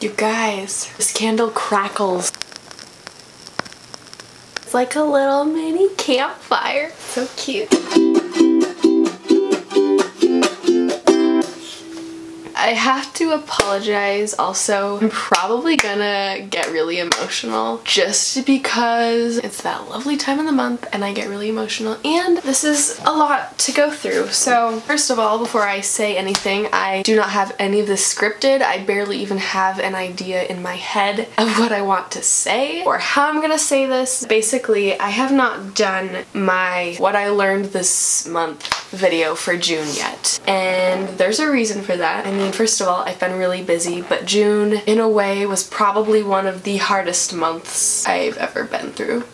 You guys, this candle crackles. It's like a little mini campfire. So cute. I have to apologize also. I'm probably gonna get really emotional just because it's that lovely time of the month and I get really emotional and this is a lot to go through. So first of all, before I say anything, I do not have any of this scripted. I barely even have an idea in my head of what I want to say or how I'm gonna say this. Basically, I have not done my what I learned this month video for June yet, and there's a reason for that. I mean, first of all, I've been really busy, but June in a way was probably one of the hardest months I've ever been through.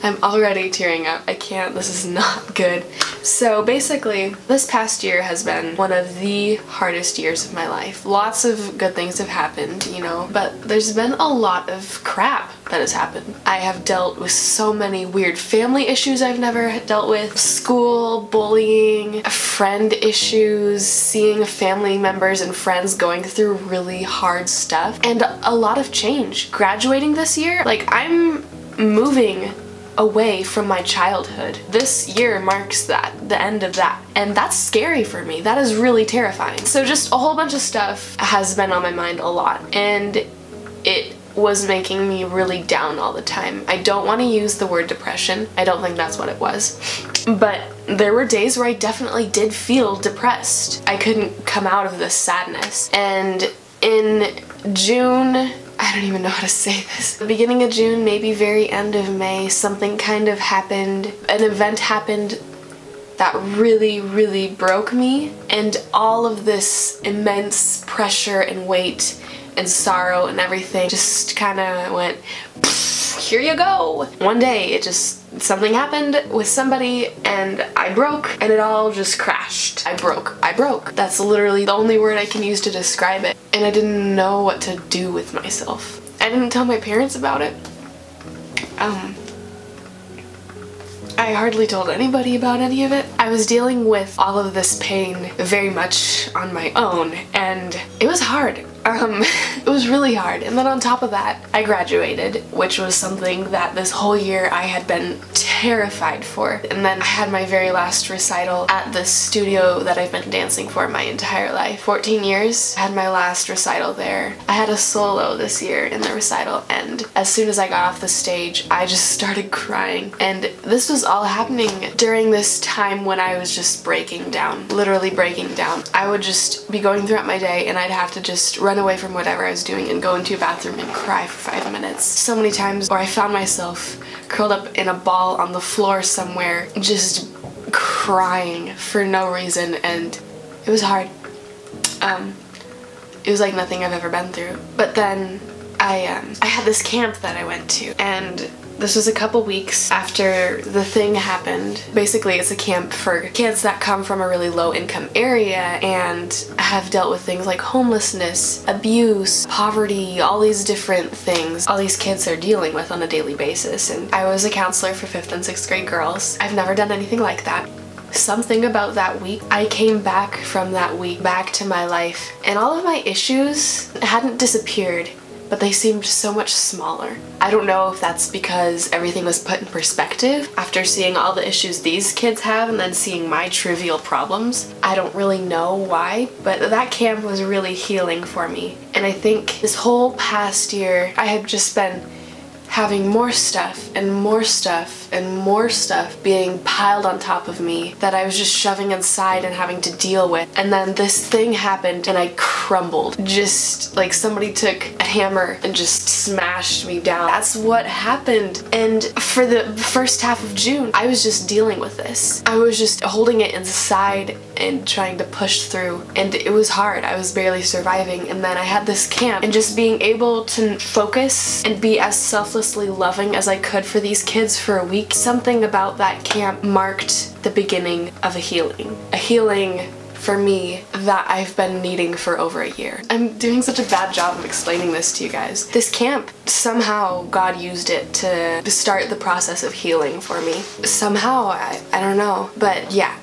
I'm already tearing up. I can't. This is not good. So basically, this past year has been one of the hardest years of my life. Lots of good things have happened, you know, but there's been a lot of crap that has happened. I have dealt with so many weird family issues I've never dealt with, school, bullying, friend issues, seeing family members and friends going through really hard stuff, and a lot of change. Graduating this year, like, I'm moving away from my childhood. This year marks that, the end of that, and that's scary for me. That is really terrifying. So just a whole bunch of stuff has been on my mind a lot, and it was making me really down all the time. I don't want to use the word depression. I don't think that's what it was. But there were days where I definitely did feel depressed. I couldn't come out of this sadness. And in June, I don't even know how to say this. The beginning of June, maybe very end of May, something kind of happened. An event happened that really, really broke me, and all of this immense pressure and weight and sorrow and everything just kind of went, here you go. One day something happened with somebody and I broke, and it all just crashed. I broke. That's literally the only word I can use to describe it. And I didn't know what to do with myself. I didn't tell my parents about it. I hardly told anybody about any of it. I was dealing with all of this pain very much on my own, and it was hard. It was really hard. And then on top of that, I graduated, which was something that this whole year I had been terrified for. And then I had my very last recital at the studio that I've been dancing for my entire life. 14 years, I had my last recital there. I had a solo this year in the recital, and as soon as I got off the stage, I just started crying. And this was all happening during this time when I was just breaking down, literally breaking down. I would just be going throughout my day and I'd have to just run away from whatever I was doing and go into a bathroom and cry for 5 minutes. So many times where I found myself curled up in a ball on the floor somewhere, just crying for no reason, and it was hard. It was like nothing I've ever been through. But then I had this camp that I went to, and this was a couple weeks after the thing happened. Basically, it's a camp for kids that come from a really low income area and have dealt with things like homelessness, abuse, poverty, all these different things all these kids are dealing with on a daily basis. And I was a counselor for 5th and 6th grade girls. I've never done anything like that. Something about that week, I came back from that week back to my life, and all of my issues hadn't disappeared, but they seemed so much smaller. I don't know if that's because everything was put in perspective after seeing all the issues these kids have and then seeing my trivial problems. I don't really know why, but that camp was really healing for me. And I think this whole past year, I had just been having more stuff and more stuff and more stuff being piled on top of me that I was just shoving inside and having to deal with. And then this thing happened and I crumbled. Just like somebody took a hammer and just smashed me down. That's what happened. And for the first half of June, I was just dealing with this. I was just holding it inside and trying to push through, and it was hard. I was barely surviving. And then I had this camp, and just being able to focus and be as selflessly loving as I could for these kids for a week, something about that camp marked the beginning of a healing. A healing for me that I've been needing for over a year. I'm doing such a bad job of explaining this to you guys. This camp, somehow God used it to start the process of healing for me. Somehow, I don't know. But yeah,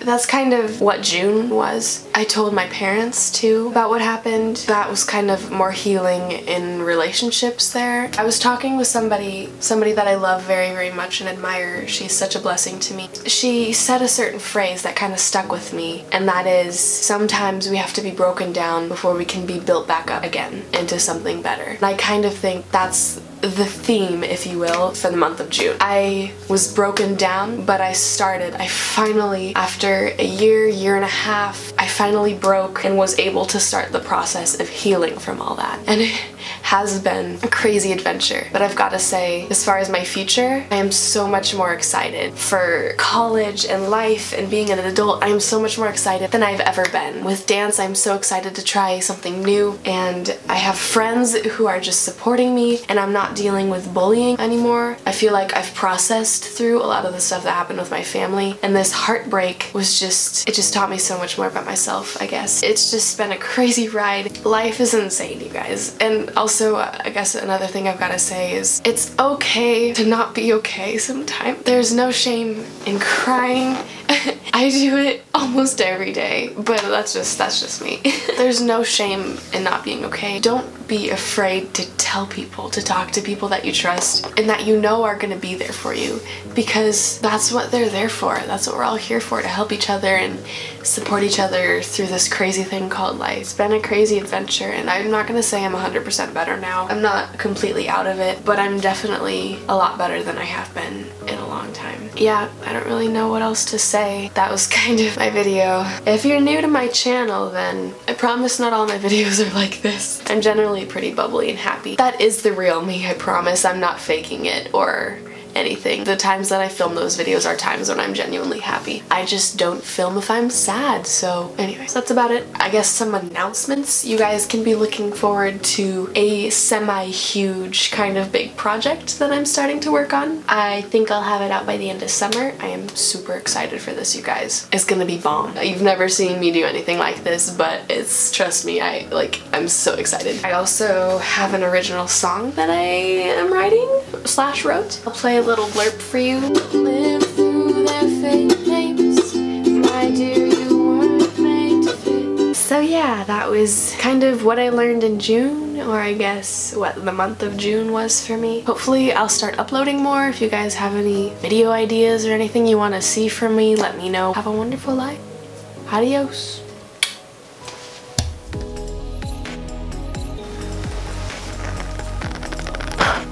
that's kind of what June was. I told my parents too about what happened. That was kind of more healing in relationships there. I was talking with somebody that I love very, very much and admire. She's such a blessing to me. She said a certain phrase that kind of stuck with me, and that is, sometimes we have to be broken down before we can be built back up again into something better. And I kind of think that's the theme, if you will, for the month of June. I was broken down, but I finally, after a year and a half, I finally broke and was able to start the process of healing from all that. And it has been a crazy adventure. But I've got to say, as far as my future, I am so much more excited for college and life and being an adult. I am so much more excited than I've ever been. With dance, I'm so excited to try something new, and I have friends who are just supporting me, and I'm not dealing with bullying anymore. I feel like I've processed through a lot of the stuff that happened with my family, and this heartbreak was it just taught me so much more about myself, I guess. It's just been a crazy ride. Life is insane, you guys. And also, I guess another thing I've got to say is, it's okay to not be okay sometimes. There's no shame in crying. I do it almost every day, but that's just me. There's no shame in not being okay. Don't be afraid to tell people, to talk to people that you trust and that you know are gonna be there for you, because that's what they're there for. That's what we're all here for, to help each other and support each other through this crazy thing called life. It's been a crazy adventure, and I'm not gonna say I'm 100% better now. I'm not completely out of it, but I'm definitely a lot better than I have been in a long time. Yeah, I don't really know what else to say. That was kind of my video. If you're new to my channel, then I promise not all my videos are like this. I'm generally pretty bubbly and happy. That is the real me, I promise. I'm not faking it or anything. The times that I film those videos are times when I'm genuinely happy. I just don't film if I'm sad. So anyways, that's about it. I guess some announcements. You guys can be looking forward to a semi-huge kind of big project that I'm starting to work on. I think I'll have it out by the end of summer. I am super excited for this, you guys. It's gonna be bomb. You've never seen me do anything like this, but trust me, I'm so excited. I also have an original song that I am writing / wrote. I'll play a little blurb for you. Live through their fake names, my dear, you weren't made to fit. So yeah, that was kind of what I learned in June, or I guess what the month of June was for me. Hopefully I'll start uploading more. If you guys have any video ideas or anything you want to see from me, let me know. Have a wonderful life. Adios.